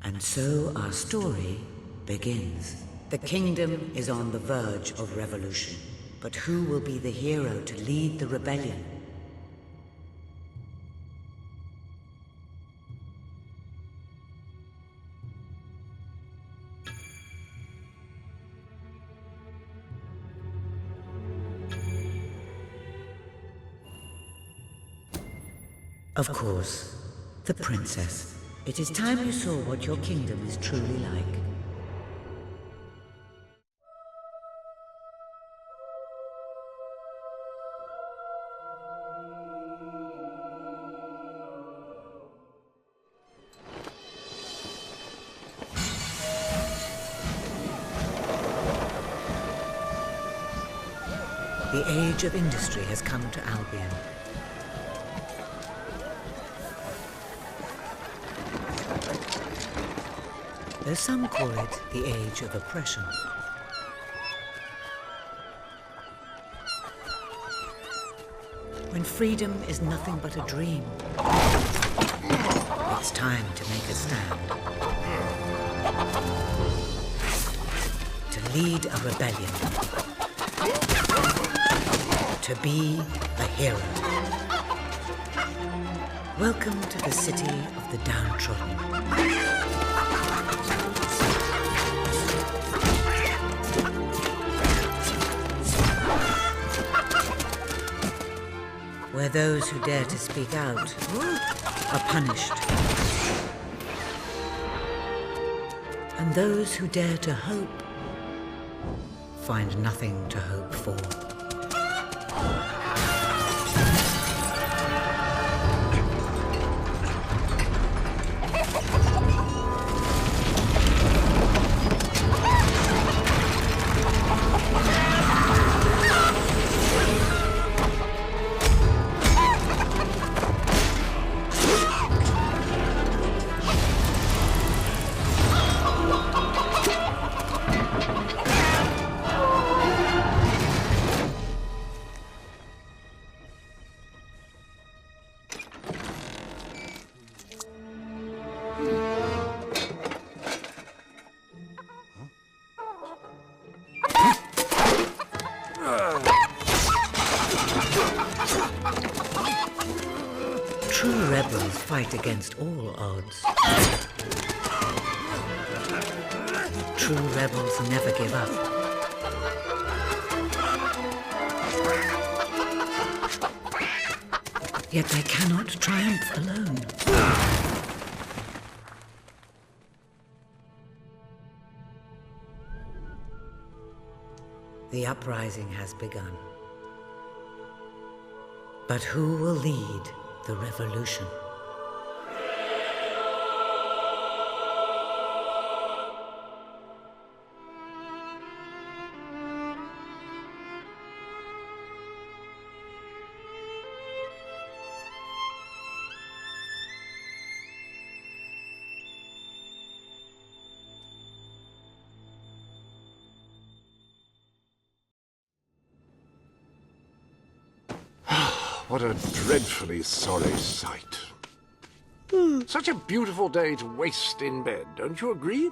And so our story begins. The kingdom is on the verge of revolution. But who will be the hero to lead the rebellion? Of course, the princess. It is time you saw what your kingdom is truly like. The age of industry has come to Albion. Though some call it the age of oppression. When freedom is nothing but a dream, it's time to make a stand. To lead a rebellion. To be a hero. Welcome to the city of the downtrodden. Where those who dare to speak out are punished. And those who dare to hope find nothing to hope for. True rebels fight against all odds. True rebels never give up. Yet they cannot triumph alone. The uprising has begun. But who will lead the revolution? What a dreadfully sorry sight. Such a beautiful day to waste in bed, don't you agree?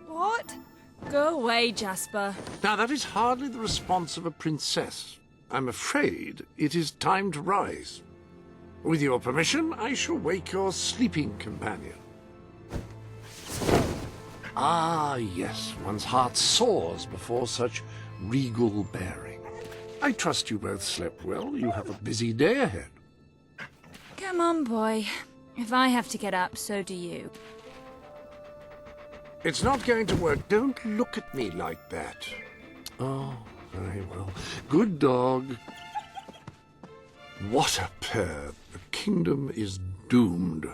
What? Go away, Jasper. Now, that is hardly the response of a princess. I'm afraid it is time to rise. With your permission, I shall wake your sleeping companion. Ah, yes, one's heart soars before such regal bearing. I trust you both slept well. You have a busy day ahead. Come on, boy. If I have to get up, so do you. It's not going to work. Don't look at me like that. Oh, very well. Good dog. What a pair. The kingdom is doomed.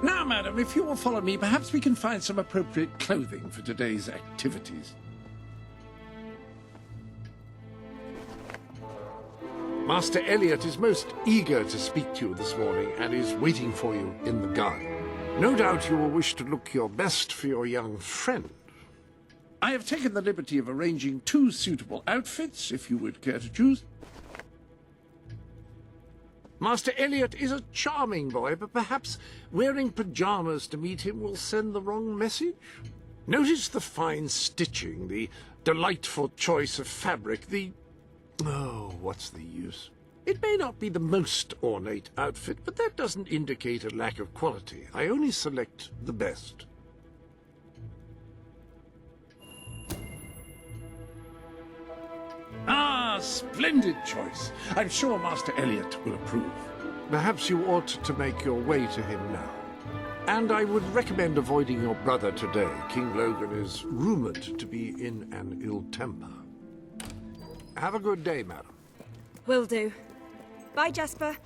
Now, madam, if you will follow me, perhaps we can find some appropriate clothing for today's activities. Master Elliot is most eager to speak to you this morning and is waiting for you in the garden. No doubt you will wish to look your best for your young friend. I have taken the liberty of arranging 2 suitable outfits, if you would care to choose. Master Elliot is a charming boy, but perhaps wearing pyjamas to meet him will send the wrong message? Notice the fine stitching, the delightful choice of fabric, the... Oh, what's the use? It may not be the most ornate outfit, but that doesn't indicate a lack of quality. I only select the best. Ah, splendid choice. I'm sure Master Elliot will approve. Perhaps you ought to make your way to him now. And I would recommend avoiding your brother today. King Logan is rumoured to be in an ill temper. Have a good day, madam. Will do. Bye, Jasper.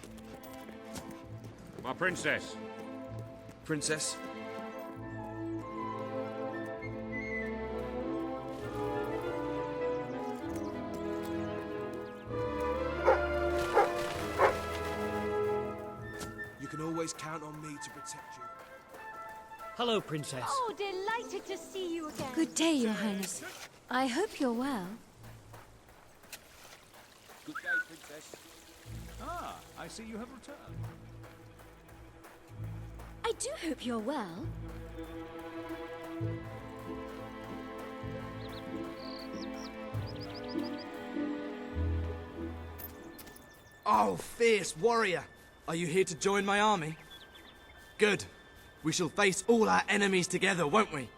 My princess. Princess? You can always count on me to protect you. Hello, Princess. Oh, delighted to see you again. Good day, Your Highness. I hope you're well. Good day, princess. Ah, I see you have returned. I do hope you're well. Oh, fierce warrior! Are you here to join my army? Good. We shall face all our enemies together, won't we?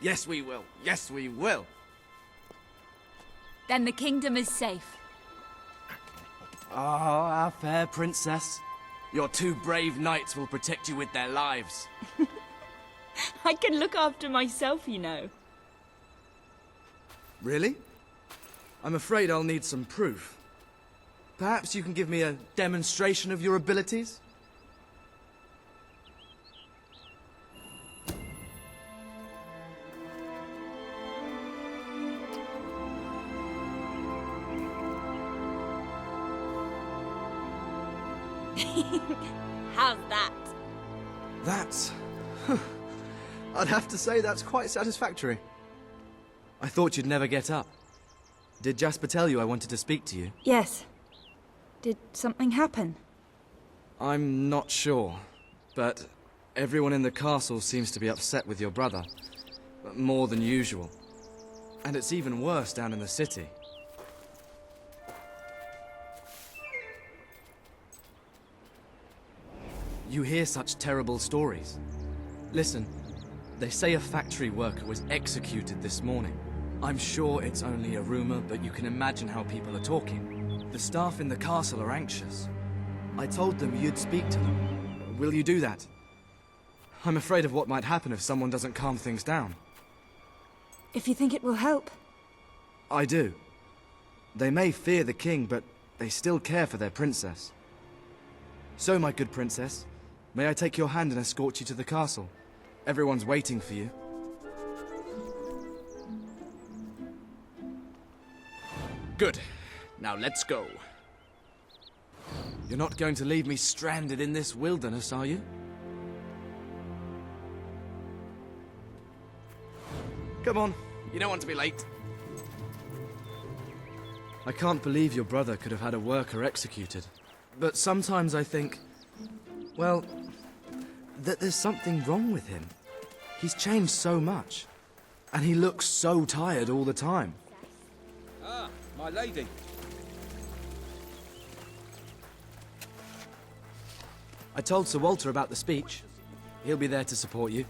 Yes, we will. Yes, we will. Then the kingdom is safe. Ah, our fair princess. Your two brave knights will protect you with their lives. I can look after myself, you know. Really? I'm afraid I'll need some proof. Perhaps you can give me a demonstration of your abilities? How's that? That's... I'd have to say that's quite satisfactory. I thought you'd never get up. Did Jasper tell you I wanted to speak to you? Yes. Did something happen? I'm not sure, but everyone in the castle seems to be upset with your brother. More than usual. And it's even worse down in the city. You hear such terrible stories. Listen, they say a factory worker was executed this morning. I'm sure it's only a rumor, but you can imagine how people are talking. The staff in the castle are anxious. I told them you'd speak to them. Will you do that? I'm afraid of what might happen if someone doesn't calm things down. If you think it will help. I do. They may fear the king, but they still care for their princess. So, my good princess, may I take your hand and escort you to the castle? Everyone's waiting for you. Good. Now let's go. You're not going to leave me stranded in this wilderness, are you? Come on. You don't want to be late. I can't believe your brother could have had a worker executed. But sometimes I think, well, that there's something wrong with him. He's changed so much. And he looks so tired all the time. Ah, my lady. I told Sir Walter about the speech. He'll be there to support you.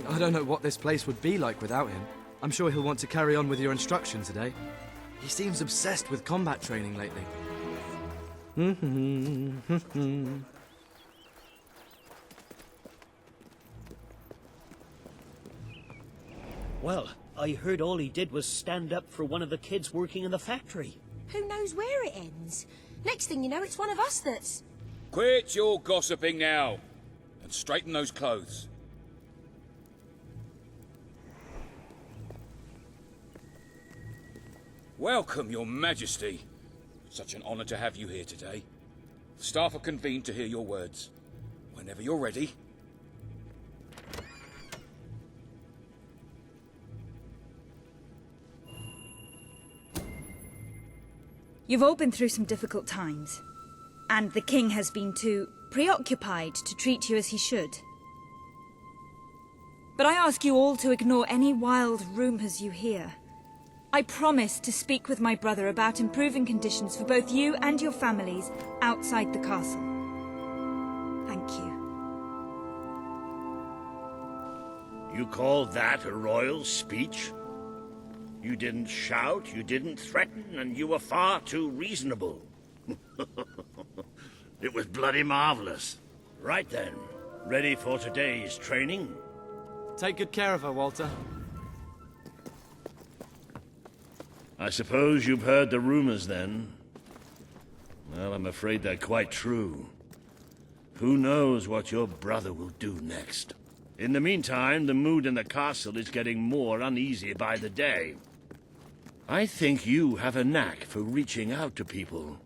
I don't know what this place would be like without him. I'm sure he'll want to carry on with your instruction today. He seems obsessed with combat training lately. Well, I heard all he did was stand up for one of the kids working in the factory. Who knows where it ends? Next thing you know, it's one of us that's... Quit your gossiping now, and straighten those clothes. Welcome, Your Majesty. Such an honor to have you here today. The staff are convened to hear your words. Whenever you're ready. You've all been through some difficult times. and the king has been too preoccupied to treat you as he should. But I ask you all to ignore any wild rumors you hear. I promise to speak with my brother about improving conditions for both you and your families outside the castle. Thank you. You call that a royal speech? You didn't shout, you didn't threaten, and you were far too reasonable. It was bloody marvelous. Right then, ready for today's training? Take good care of her, Walter. I suppose you've heard the rumors then? Well, I'm afraid they're quite true. Who knows what your brother will do next? In the meantime, the mood in the castle is getting more uneasy by the day. I think you have a knack for reaching out to people.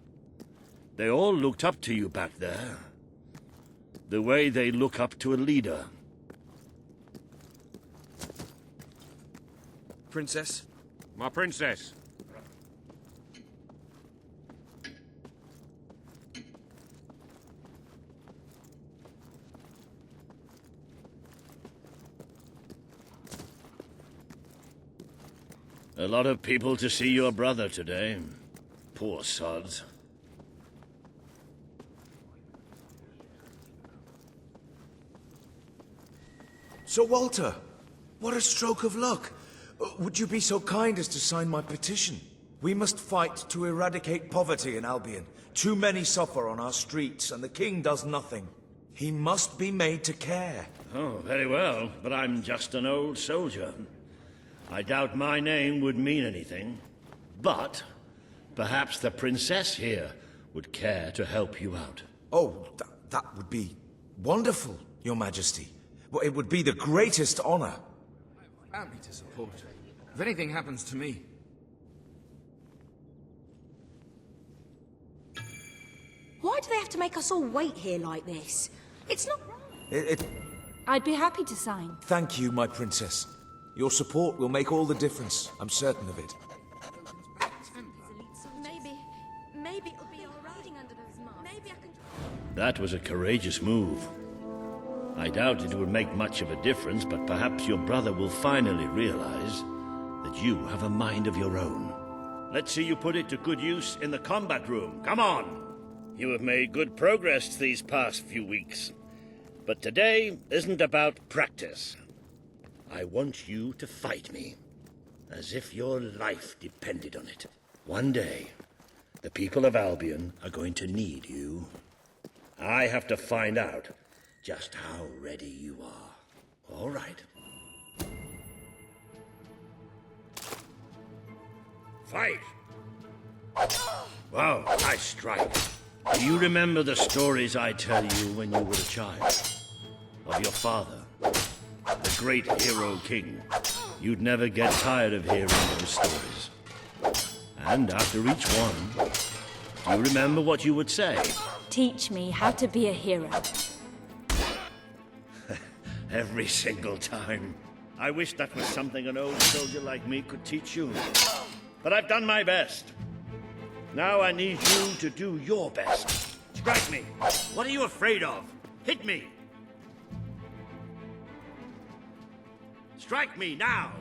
They all looked up to you back there. The way they look up to a leader. Princess? My princess. A lot of people to see your brother today. Poor sods. Sir Walter, what a stroke of luck. Would you be so kind as to sign my petition? We must fight to eradicate poverty in Albion. Too many suffer on our streets, and the king does nothing. He must be made to care. Oh, very well, but I'm just an old soldier. I doubt my name would mean anything. But perhaps the princess here would care to help you out. Oh, that would be wonderful, Your Majesty. Well, it would be the greatest honor. Allow me to support. If anything happens to me... Why do they have to make us all wait here like this? It's not right. I'd be happy to sign. Thank you, my princess. Your support will make all the difference. I'm certain of it. Maybe it'll be all right under those masks. Maybe I can... That was a courageous move. I doubt it would make much of a difference, but perhaps your brother will finally realize that you have a mind of your own. Let's see you put it to good use in the combat room. Come on! You have made good progress these past few weeks. But today isn't about practice. I want you to fight me, as if your life depended on it. One day, the people of Albion are going to need you. I have to find out just how ready you are. All right. Fight! Wow, nice strike. Do you remember the stories I tell you when you were a child? Of your father, the great hero king. You'd never get tired of hearing those stories. And after each one, do you remember what you would say? Teach me how to be a hero. Every single time. I wish that was something an old soldier like me could teach you. But I've done my best. Now I need you to do your best. Strike me. What are you afraid of? Hit me. Strike me now.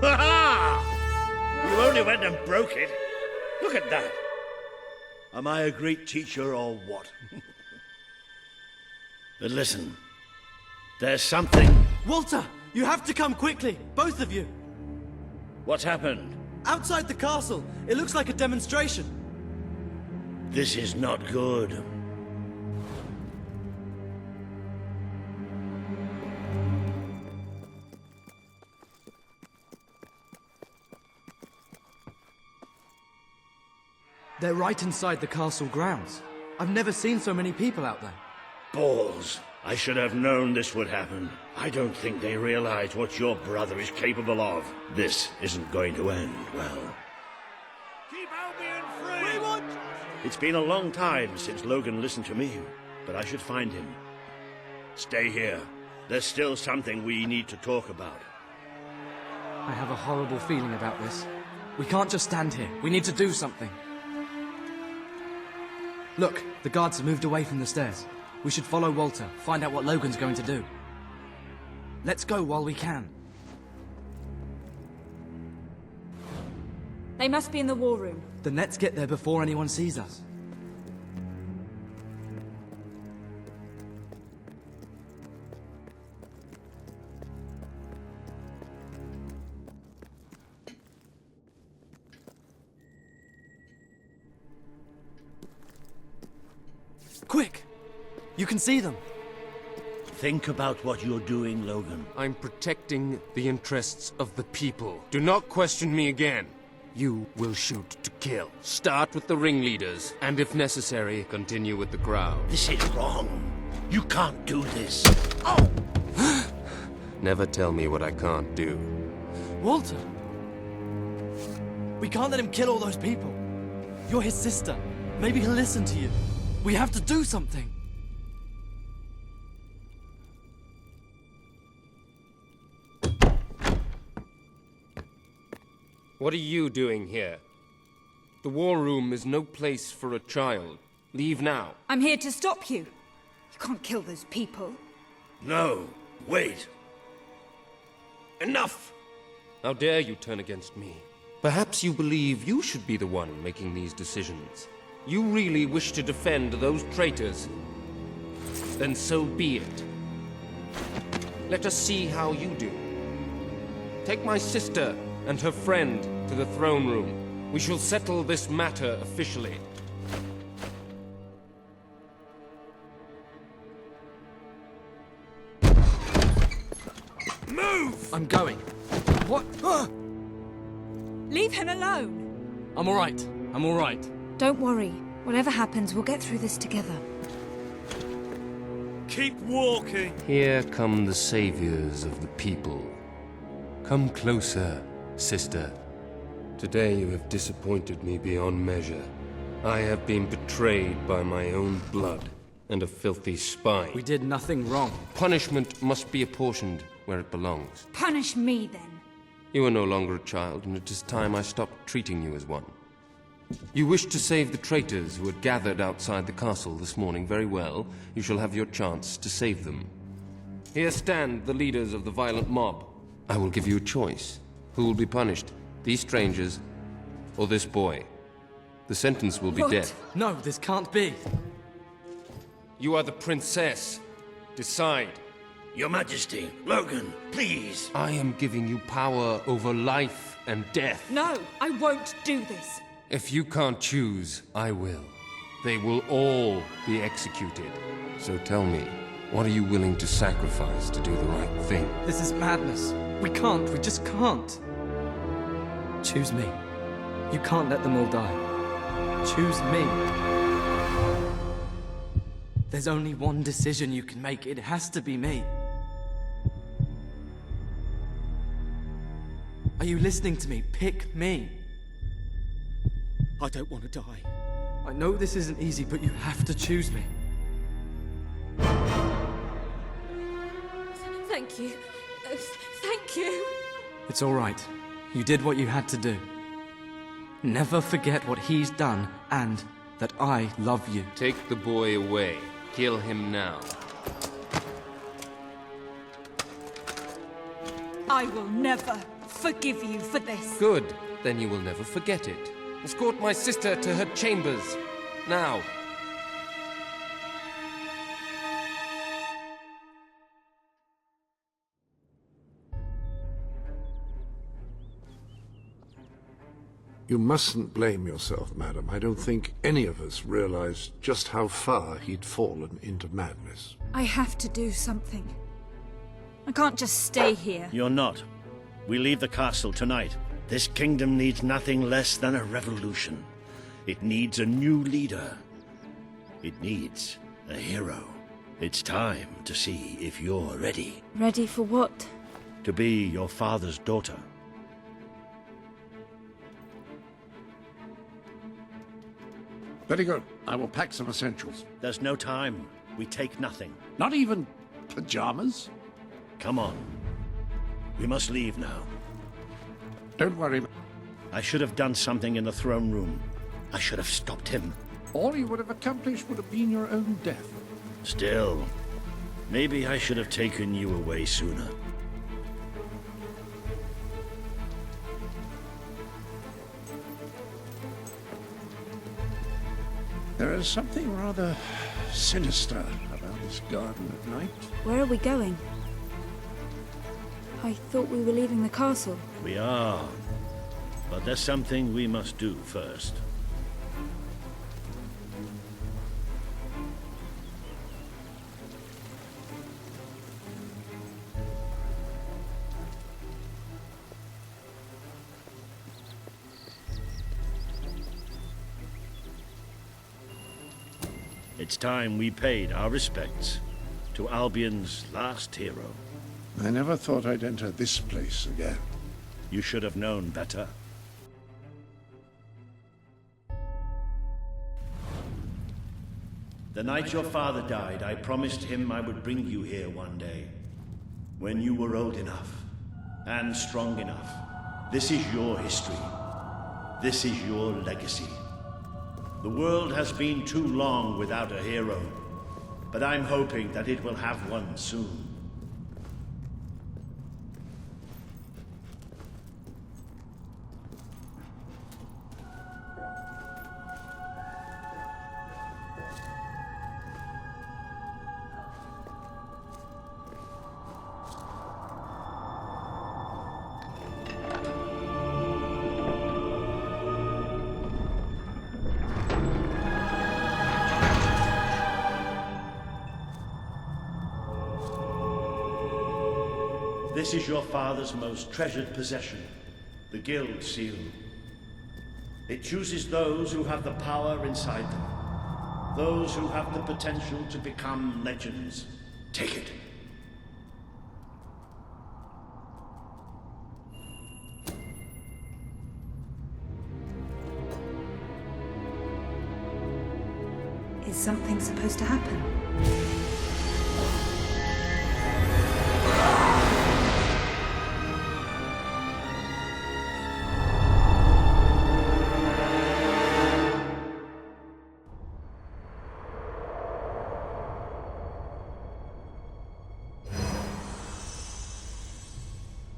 Ha! You only went and broke it. Look at that. Am I a great teacher or what? But listen, there's something... Walter! You have to come quickly! Both of you! What's happened? Outside the castle! It looks like a demonstration! This is not good. They're right inside the castle grounds. I've never seen so many people out there. Balls. I should have known this would happen. I don't think they realize what your brother is capable of. This isn't going to end well. Keep Albion free! We want... It's been a long time since Logan listened to me, but I should find him. Stay here. There's still something we need to talk about. I have a horrible feeling about this. We can't just stand here. We need to do something. Look, the guards have moved away from the stairs. We should follow Walter, find out what Logan's going to do. Let's go while we can. They must be in the war room. Then let's get there before anyone sees us. Quick! You can see them. Think about what you're doing, Logan. I'm protecting the interests of the people. Do not question me again. You will shoot to kill. Start with the ringleaders, and if necessary, continue with the crowd. This is wrong. You can't do this. Oh! Never tell me what I can't do. Walter! We can't let him kill all those people. You're his sister. Maybe he'll listen to you. We have to do something. What are you doing here? The war room is no place for a child. Leave now. I'm here to stop you. You can't kill those people. No, wait. Enough! How dare you turn against me? Perhaps you believe you should be the one making these decisions. You really wish to defend those traitors? Then so be it. Let us see how you do. Take my sister and her friend to the throne room. We shall settle this matter officially. Move! I'm going. What? Leave him alone. I'm all right. I'm all right. Don't worry. Whatever happens, we'll get through this together. Keep walking! Here come the saviors of the people. Come closer, sister. Today you have disappointed me beyond measure. I have been betrayed by my own blood and a filthy spy. We did nothing wrong. Punishment must be apportioned where it belongs. Punish me, then. You are no longer a child, and it is time I stopped treating you as one. You wished to save the traitors who had gathered outside the castle this morning. Very well. You shall have your chance to save them. Here stand the leaders of the violent mob. I will give you a choice. Who will be punished? These strangers, or this boy? The sentence will be What? death. No, this can't be. You are the princess. Decide. Your Majesty, Logan, please. I am giving you power over life and death. No, I won't do this. If you can't choose, I will. They will all be executed. So tell me, what are you willing to sacrifice to do the right thing? This is madness. We can't. We just can't. Choose me. You can't let them all die. Choose me. There's only one decision you can make. It has to be me. Are you listening to me? Pick me. I don't want to die. I know this isn't easy, but you have to choose me. Thank you. Thank you. It's all right. You did what you had to do. Never forget what he's done, and that I love you. Take the boy away. Kill him now. I will never forgive you for this. Good. Then you will never forget it. Escort my sister to her chambers. Now. You mustn't blame yourself, madam. I don't think any of us realized just how far he'd fallen into madness. I have to do something. I can't just stay here. You're not. We leave the castle tonight. This kingdom needs nothing less than a revolution. It needs a new leader. It needs a hero. It's time to see if you're ready. Ready for what? To be your father's daughter. Very good. I will pack some essentials. There's no time. We take nothing. Not even pajamas? Come on. We must leave now. Don't worry. I should have done something in the throne room. I should have stopped him. All you would have accomplished would have been your own death. Still, maybe I should have taken you away sooner. There is something rather sinister about this garden at night. Where are we going? I thought we were leaving the castle. We are. But there's something we must do first. It's time we paid our respects to Albion's last hero. I never thought I'd enter this place again. You should have known better. The night your father died, I promised him I would bring you here one day. When you were old enough and strong enough. This is your history. This is your legacy. The world has been too long without a hero, but I'm hoping that it will have one soon. This is your father's most treasured possession, the Guild Seal. It chooses those who have the power inside them, those who have the potential to become legends. Take it. Is something supposed to happen?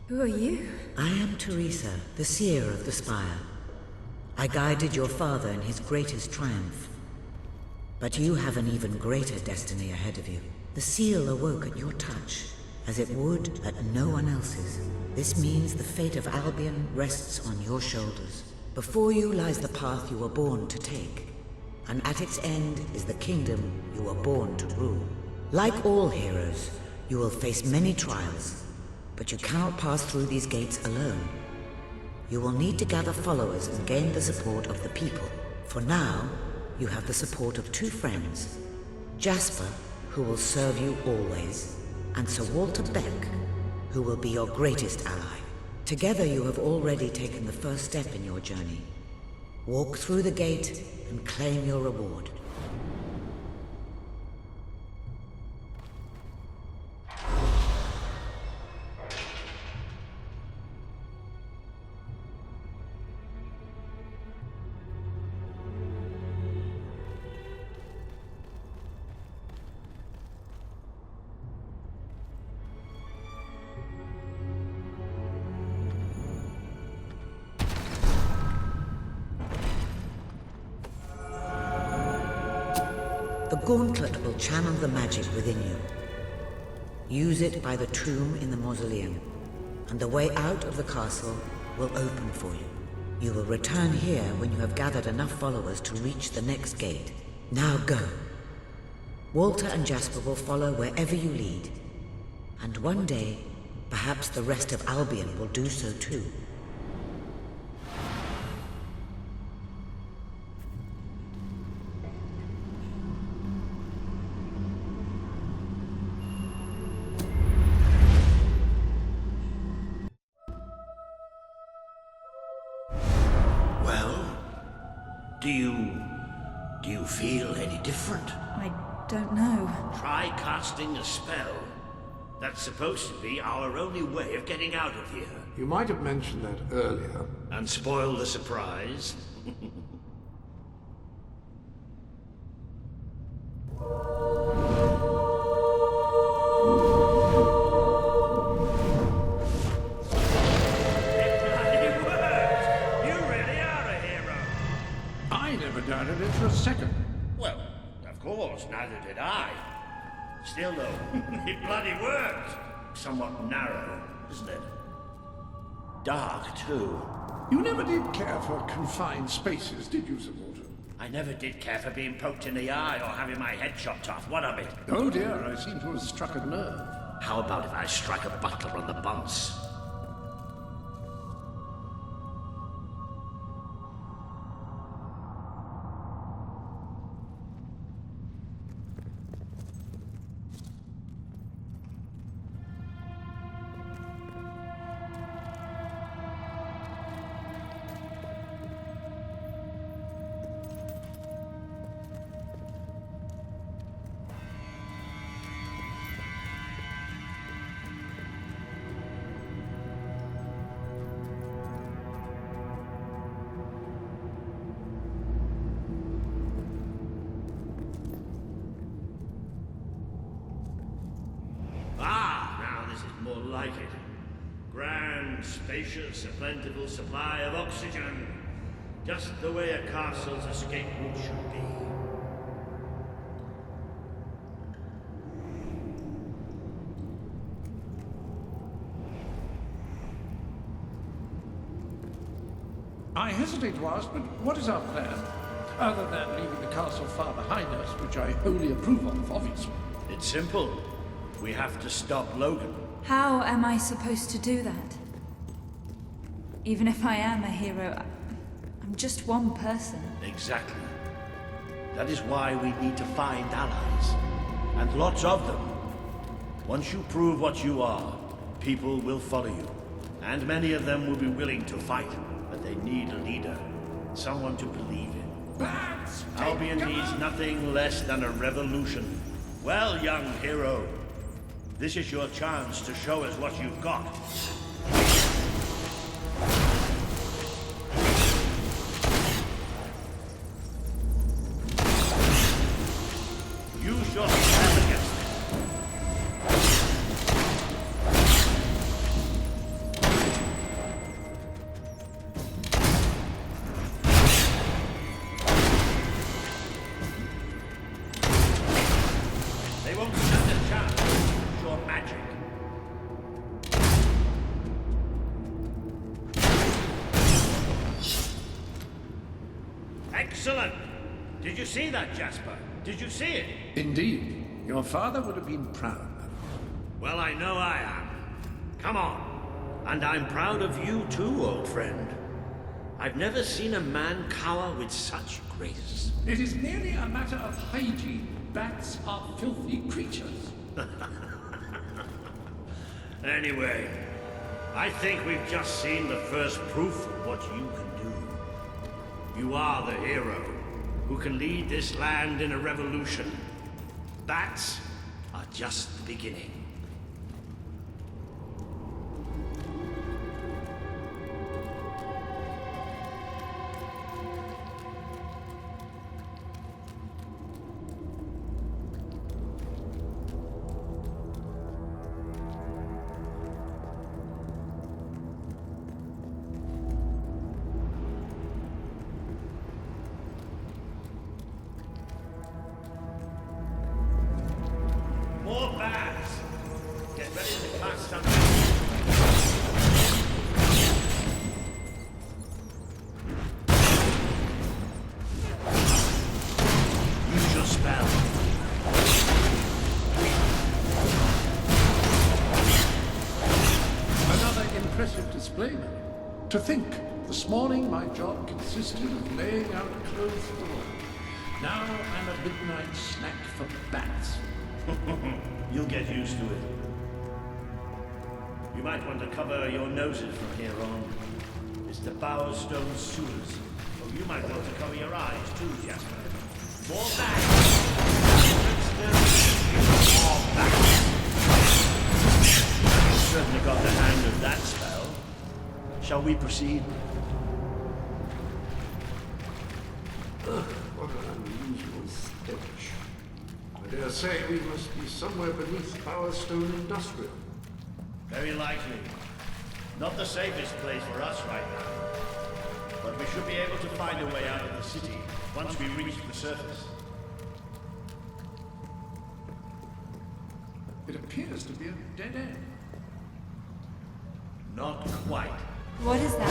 Who are you? I am Teresa, the seer of the spire. I guided your father in his greatest triumph. But you have an even greater destiny ahead of you. The seal awoke at your touch, as it would at no one else's. This means the fate of Albion rests on your shoulders. Before you lies the path you were born to take, and at its end is the kingdom you were born to rule. Like all heroes, you will face many trials, but you cannot pass through these gates alone. You will need to gather followers and gain the support of the people. For now, you have the support of two friends, Jasper, who will serve you always, and Sir Walter Beck, who will be your greatest ally. Together you have already taken the first step in your journey. Walk through the gate and claim your reward. The gauntlet will channel the magic within you. Use it by the tomb in the mausoleum, and the way out of the castle will open for you. You will return here when you have gathered enough followers to reach the next gate. Now go. Walter and Jasper will follow wherever you lead, and one day, perhaps the rest of Albion will do so too. Do you feel any different? I don't know. Try casting a spell. That's supposed to be our only way of getting out of here. You might have mentioned that earlier. And spoil the surprise. I never doubted it for a second. Well, of course, neither did I. Still, though, it bloody worked. Somewhat narrow, isn't it? Dark, too. You never did care for confined spaces, did you, Sir Walter? I never did care for being poked in the eye or having my head chopped off. What of it? Oh dear, I seem to have struck a nerve. How about if I strike a butler on the bunce? More like it. Grand, spacious, a plentiful supply of oxygen. Just the way a castle's escape route should be. I hesitate to ask, but what is our plan? Other than leaving the castle far behind us, which I wholly approve of, obviously. It's simple. We have to stop Logan. How am I supposed to do that? Even if I am a hero, I'm just one person. Exactly. That is why we need to find allies. And lots of them. Once you prove what you are, people will follow you. And many of them will be willing to fight. But they need a leader. Someone to believe in. Albion needs nothing less than a revolution. Well, young hero, this is your chance to show us what you've got. Use your strength against them. They won't stand a chance. Use your magic. Excellent! Did you see that, Jasper? Did you see it? Indeed. Your father would have been proud. Well, I know I am. Come on. And I'm proud of you too, old friend. I've never seen a man cower with such grace. It is merely a matter of hygiene. Bats are filthy creatures. Anyway, I think we've just seen the first proof of what you can do. You are the hero who can lead this land in a revolution. Bats are just the beginning. More bats! Get ready to cast some. Use your spell. Another impressive display, man. To think, this morning my job consisted of laying out clothes for all. Now I'm a midnight snack for bats. You'll get used to it. You might want to cover your noses from here on. It's the Bowerstone sewers. Oh, you might want to cover your eyes too, Jasper. More bats! More bats! we proceed? What an unusual stench. I dare say we must be somewhere beneath Bowerstone Industrial. Very likely. Not the safest place for us right now. But we should be able to find a way out of the city once we reach the surface. It appears to be a dead end. Not quite. What is that?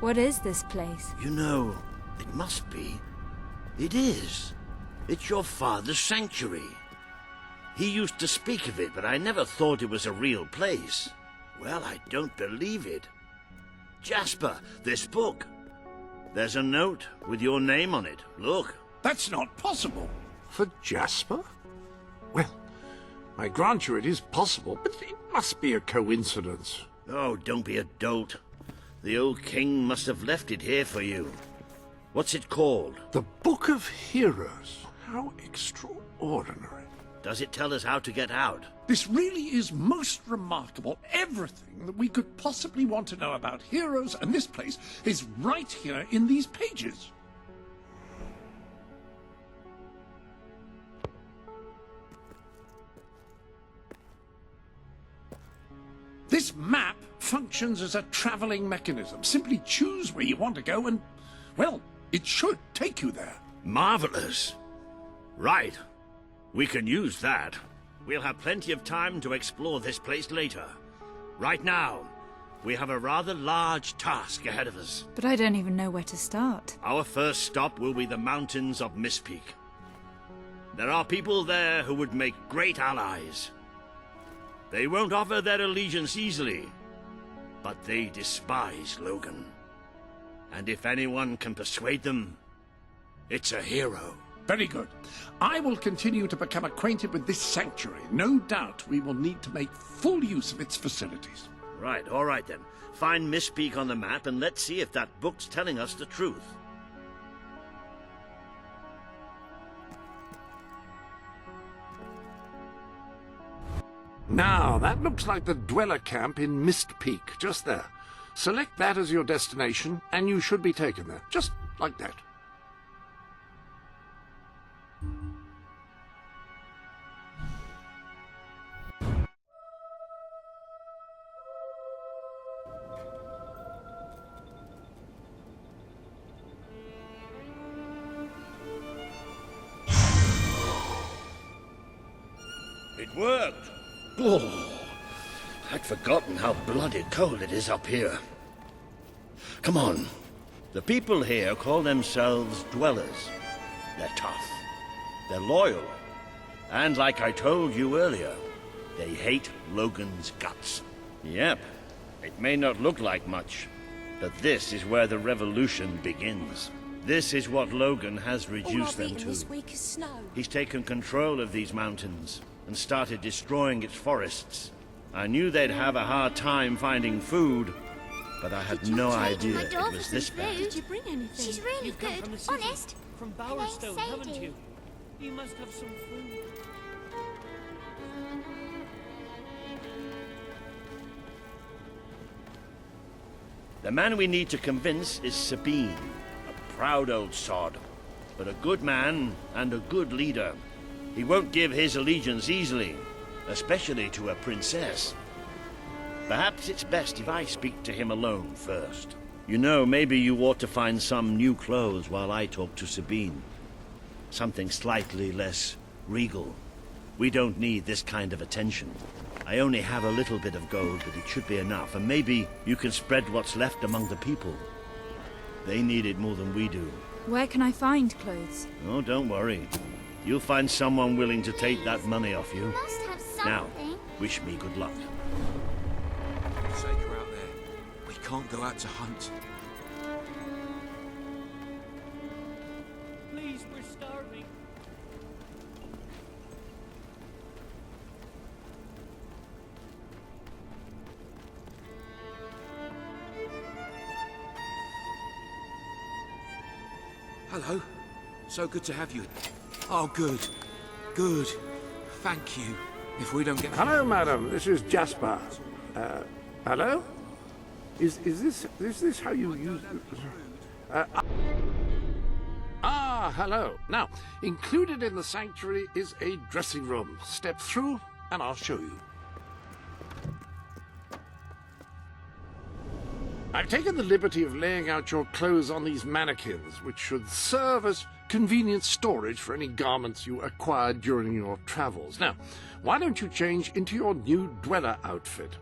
What is this place? You know, it must be. It is. It's your father's sanctuary. He used to speak of it, but I never thought it was a real place. Well, I don't believe it. Jasper, this book. There's a note with your name on it. Look. That's not possible. For Jasper? Well, I grant you it is possible, but it must be a coincidence. Oh, don't be a dolt. The old king must have left it here for you. What's it called? The Book of Heroes. How extraordinary. Does it tell us how to get out? This really is most remarkable. Everything that we could possibly want to know about heroes and this place is right here in these pages. This map functions as a traveling mechanism. Simply choose where you want to go and, well, it should take you there. Marvelous. Right. We can use that. We'll have plenty of time to explore this place later. Right now, we have a rather large task ahead of us. But I don't even know where to start. Our first stop will be the mountains of Mistpeak. There are people there who would make great allies. They won't offer their allegiance easily, but they despise Logan. And if anyone can persuade them, it's a hero. Very good. I will continue to become acquainted with this sanctuary. No doubt we will need to make full use of its facilities. Right, all right then. Find Mistpeak on the map and let's see if that book's telling us the truth. Now, that looks like the dweller camp in Mistpeak, just there. Select that as your destination, and you should be taken there, just like that. It worked! Oh, I'd forgotten how bloody cold it is up here. Come on. The people here call themselves dwellers. They're tough. They're loyal. And like I told you earlier, they hate Logan's guts. Yep. It may not look like much, but this is where the revolution begins. This is what Logan has reduced them to. This week is snow. He's taken control of these mountains and started destroying its forests. I knew they'd have a hard time finding food, but I had no idea it was this bad. Did you bring anything? She's really You've come good. from the city, Honest. from Her name's Bowerstone, haven't Sadie. you? You must have some food. The man we need to convince is Sabine, a proud old sod, but a good man and a good leader. He won't give his allegiance easily, especially to a princess. Perhaps it's best if I speak to him alone first. You know, maybe you ought to find some new clothes while I talk to Sabine. Something slightly less regal. We don't need this kind of attention. I only have a little bit of gold, but it should be enough, and maybe you can spread what's left among the people. They need it more than we do. Where can I find clothes? Oh, don't worry. You'll find someone willing to take that money off you. Must have something. Now, wish me good luck. Sake are out there. We can't go out to hunt. Please, we're starving. Hello. So good to have you. Oh, good. Good. Thank you. If we don't get... Hello, madam. This is Jasper. Hello? Is this how you use... hello. Now, included in the sanctuary is a dressing room. Step through, and I'll show you. I've taken the liberty of laying out your clothes on these mannequins, which should serve as convenient storage for any garments you acquired during your travels. Now, why don't you change into your new dweller outfit?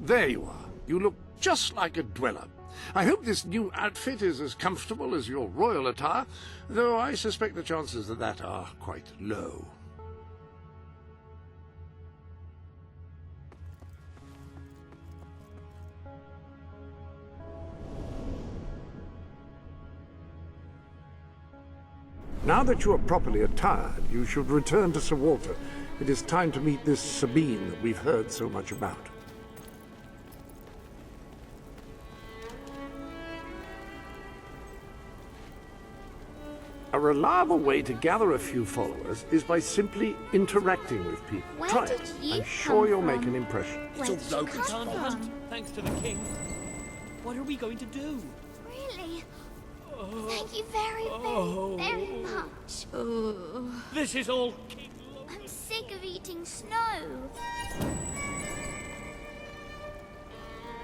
There you are. You look just like a dweller. I hope this new outfit is as comfortable as your royal attire, though I suspect the chances of that are quite low. Now that you are properly attired, you should return to Sir Walter. It is time to meet this Sabine that we've heard so much about. A reliable way to gather a few followers is by simply interacting with people. Try it. I'm sure you'll make an impression. It's all Logan's Can't fault. hunt, thanks to the king. What are we going to do? Really? Thank you very much. This is all... I'm sick of eating snow.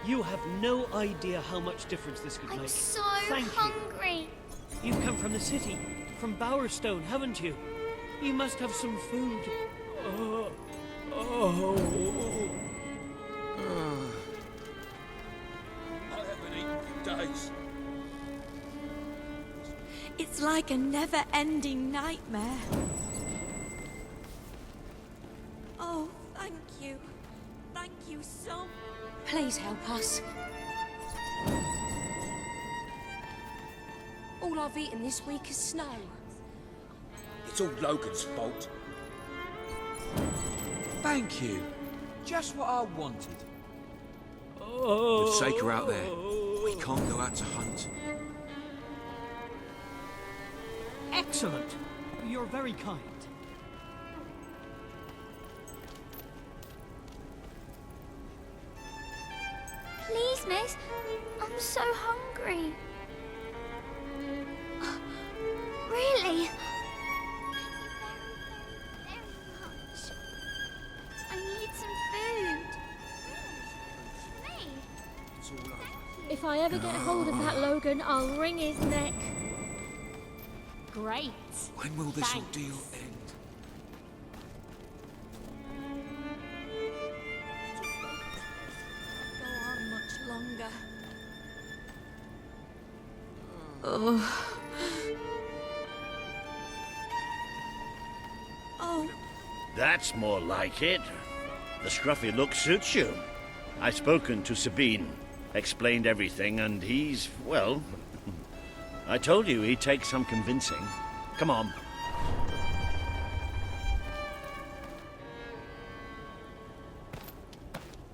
You have no idea how much difference this could I'm make. so Thank hungry. You've come from the city, from Bowerstone, haven't you? You must have some food. I haven't eaten for days. It's like a never-ending nightmare. Oh, thank you. Thank you so much. Please help us. All I've eaten this week is snow. It's all Logan's fault. Thank you. Just what I wanted. With Saker out there, we can't go out to hunt. Excellent. You're very kind. Please, miss. I'm so hungry. Really? Thank you very much. I need some food. Me? It's all over. If I ever get hold of that Logan, I'll wring his neck. Great. When will this ordeal end? Go on much longer. Oh, That's more like it. The scruffy look suits you. I've spoken to Sabine, explained everything, and he's, well... I told you he'd take some convincing. Come on.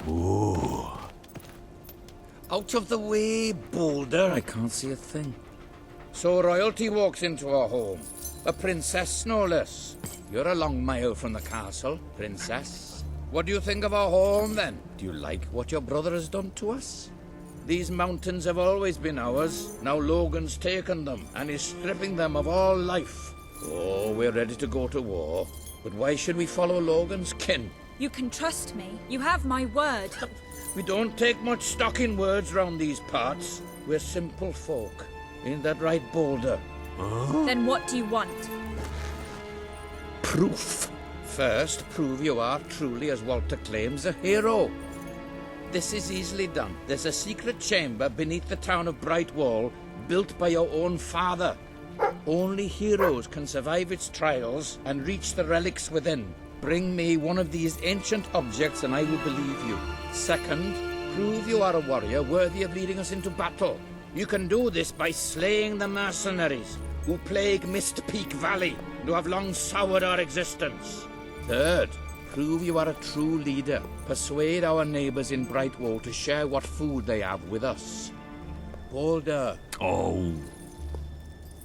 Ooh. Out of the way, Boulder. I can't see a thing. So royalty walks into our home. A princess, no less. You're a long mile from the castle, princess. What do you think of our home, then? Do you like what your brother has done to us? These mountains have always been ours. Now Logan's taken them, and is stripping them of all life. Oh, we're ready to go to war. But why should we follow Logan's kin? You can trust me. You have my word. We don't take much stock in words round these parts. We're simple folk. Ain't that right, Boulder? Then what do you want? Proof. First, prove you are truly, as Walter claims, a hero. This is easily done. There's a secret chamber beneath the town of Brightwall, built by your own father. Only heroes can survive its trials and reach the relics within. bring me one of these ancient objects and I will believe you. Second, prove you are a warrior worthy of leading us into battle. You can do this by slaying the mercenaries who plague Mist Peak Valley and who have long soured our existence. Third, prove you are a true leader. Persuade our neighbors in Brightwall to share what food they have with us. Balder. Oh.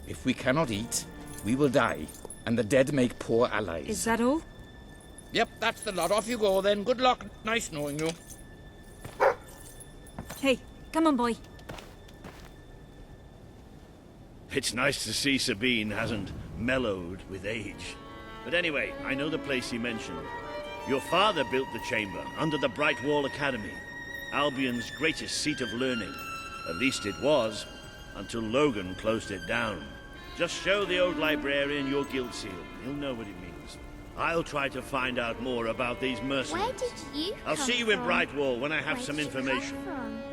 If we cannot eat, we will die, and the dead make poor allies. Is that all? Yep, that's the lot. Off you go then. Good luck. Nice knowing you. Hey, come on, boy. It's nice to see Sabine hasn't mellowed with age. But anyway, I know the place you mentioned. Your father built the chamber under the Brightwall Academy, Albion's greatest seat of learning. At least it was, until Logan closed it down. Just show the old librarian your guild seal. He'll know what it means. I'll try to find out more about these mercenaries. Where did you I'll come see you in from? Brightwall when I have Where some did you come information. from?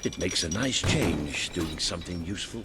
It makes a nice change doing something useful.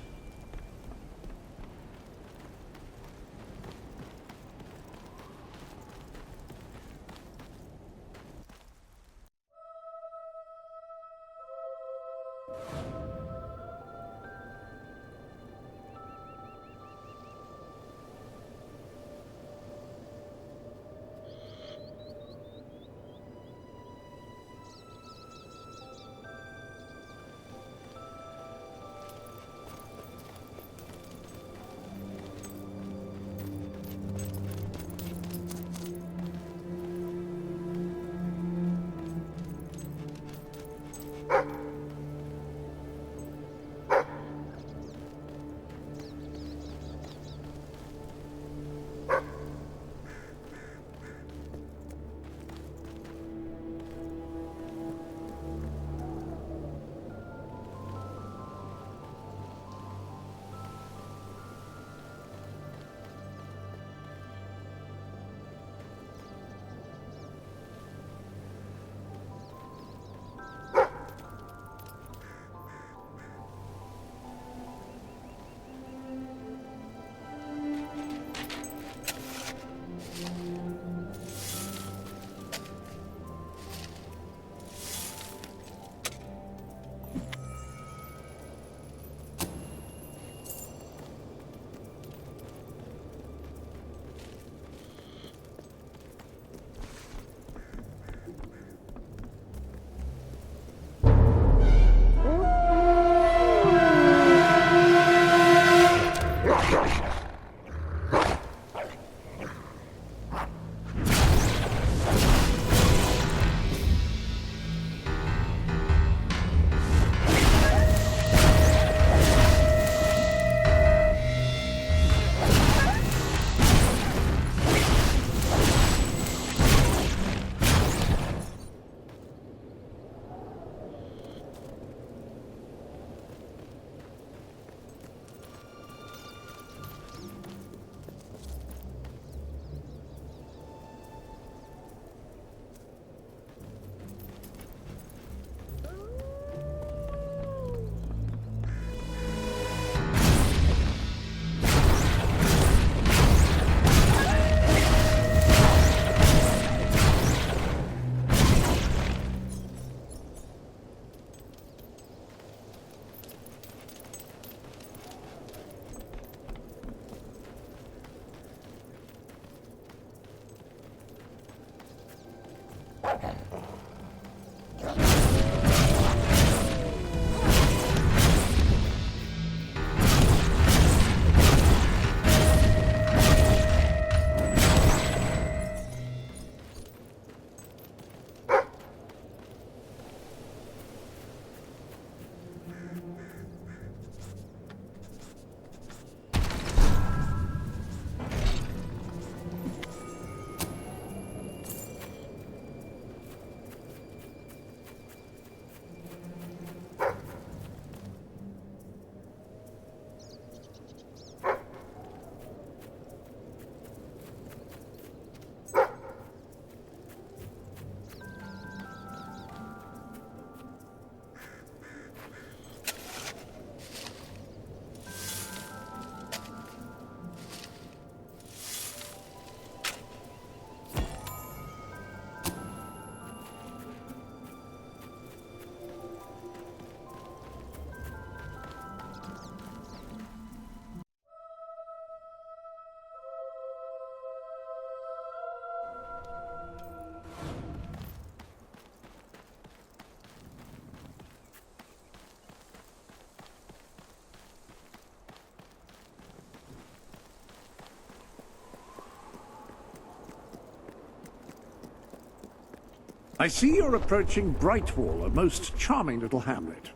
I see you're approaching Brightwall, a most charming little hamlet.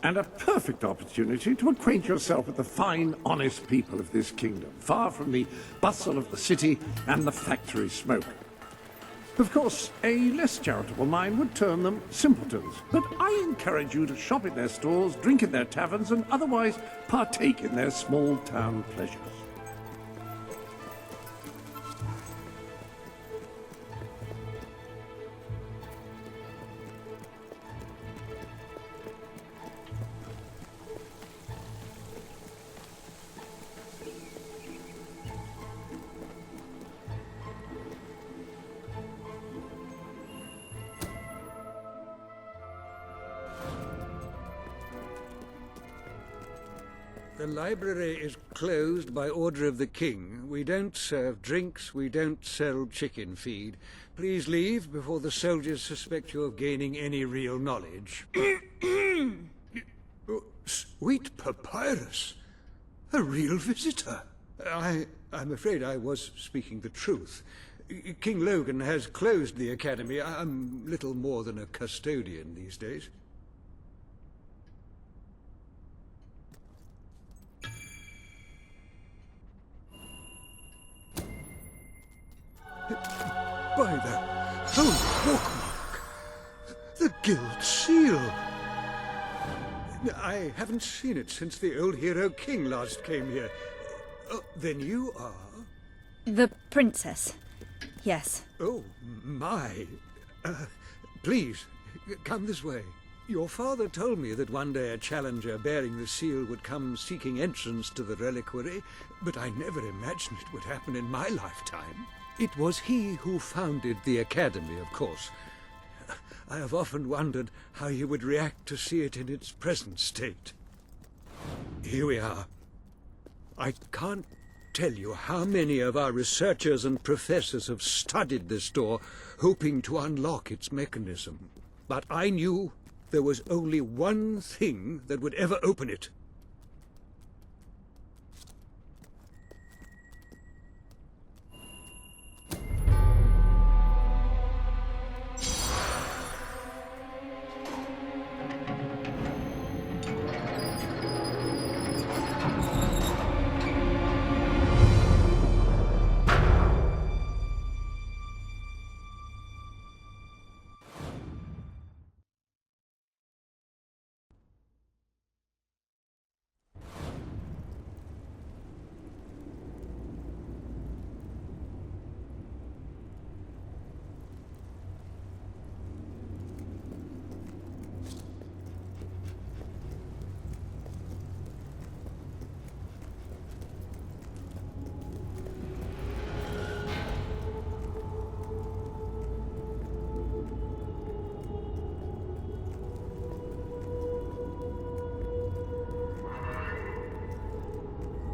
And a perfect opportunity to acquaint yourself with the fine, honest people of this kingdom, far from the bustle of the city and the factory smoke. Of course, a less charitable mind would term them simpletons, but I encourage you to shop in their stores, drink in their taverns, and otherwise partake in their small-town pleasures. The library is closed by order of the king. We don't serve drinks, we don't sell chicken feed. Please leave before the soldiers suspect you of gaining any real knowledge. Oh, sweet papyrus! A real visitor! I'm afraid I was speaking the truth. King Logan has closed the academy. I'm little more than a custodian these days. By the holy bookmark! The Guild Seal! I haven't seen it since the old hero king last came here. Then you are? The princess. Yes. Oh, my. Please, come this way. Your father told me that one day a challenger bearing the seal would come seeking entrance to the reliquary, but I never imagined it would happen in my lifetime. It was he who founded the academy, of course. I have often wondered how he would react to see it in its present state. Here we are. I can't tell you how many of our researchers and professors have studied this door, hoping to unlock its mechanism. But I knew there was only one thing that would ever open it.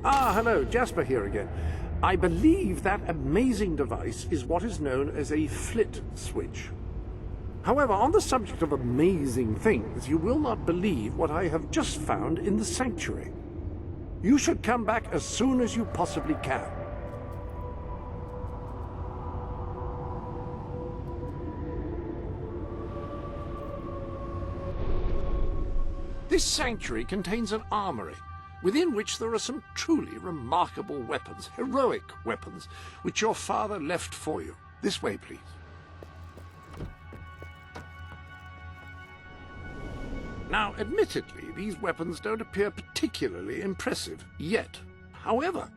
Ah, hello, Jasper here again. I believe that amazing device is what is known as a flit switch. However, on the subject of amazing things, you will not believe what I have just found in the sanctuary. You should come back as soon as you possibly can. This sanctuary contains an armory, within which there are some truly remarkable weapons, heroic weapons, which your father left for you. This way, please. Now, admittedly, these weapons don't appear particularly impressive yet. However,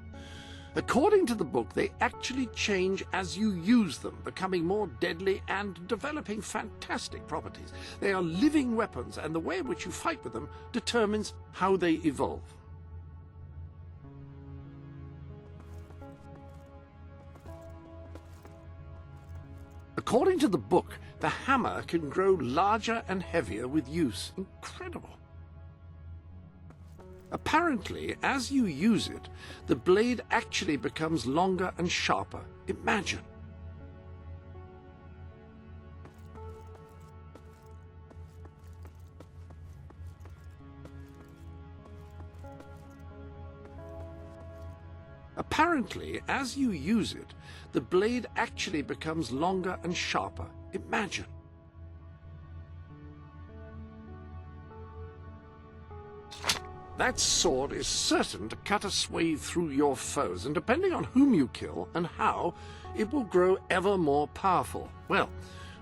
according to the book, they actually change as you use them, becoming more deadly and developing fantastic properties. They are living weapons, and the way in which you fight with them determines how they evolve. According to the book, the hammer can grow larger and heavier with use. Incredible. Apparently, as you use it, the blade actually becomes longer and sharper. Imagine. Apparently, as you use it, the blade actually becomes longer and sharper. Imagine. That sword is certain to cut a swathe through your foes, and depending on whom you kill and how, it will grow ever more powerful. Well,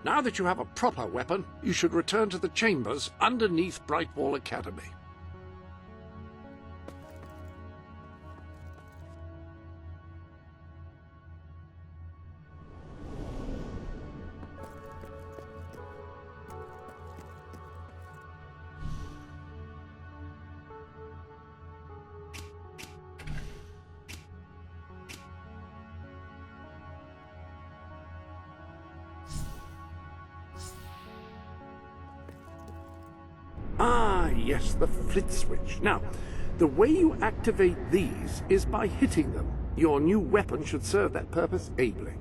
now that you have a proper weapon, you should return to the chambers underneath Brightwall Academy. Ah, yes, the flit switch. Now, the way you activate these is by hitting them. Your new weapon should serve that purpose ably.